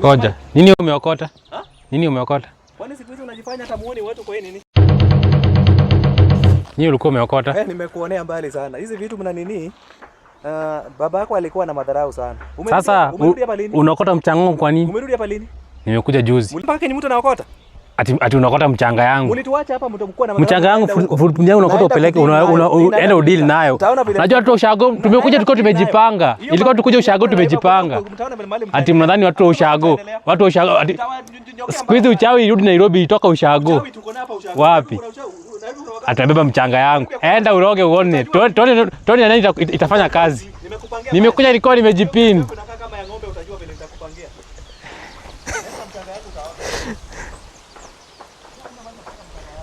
Ngoja. Nini umeokota? Nini umeokota? Kwani siku hizi unajifanya hata muone watu kwa nini? Nini ulikuwa umeokota? Nimekuonea mbali sana. Hizi vitu mna nini? Baba yako alikuwa na madharau sana. Sasa unaokota mchanga wangu kwa nini? Umerudi hapa lini? Nimekuja juzi. Mpaka ni mtu anaokota? Ati unaokota mchanga yangu. Ulituacha hapa mtu mkuu na madharau. Mchanga yangu unaokota upeleke unaenda udili nayo. Unajua tu ushago tumekuja tulikuwa tumejipanga. Ilikuwa tukuje ushago tumejipanga. Ati mnadhani watu wa ushago. Watu wa ushago ati siku hizi uchawi irudi Nairobi itoka ushago. Wapi? Atabeba mchanga yangu. Enda uroge uone. Tuone nani itafanya kazi. Nimekuja nilikuwa nimejipin.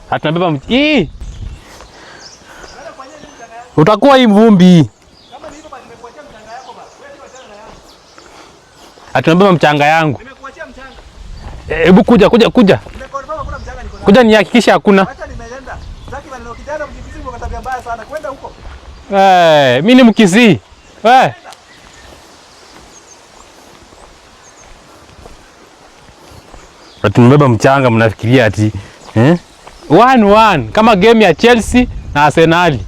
Atabeba utakuwa hii mvumbi. Atabeba mchanga yangu. Hebu kuja. Kuja nihakikishe hakuna. Mimi ni Mkisii. Tumebeba mchanga mnafikiria ati 1-1 kama game ya Chelsea na Arsenal.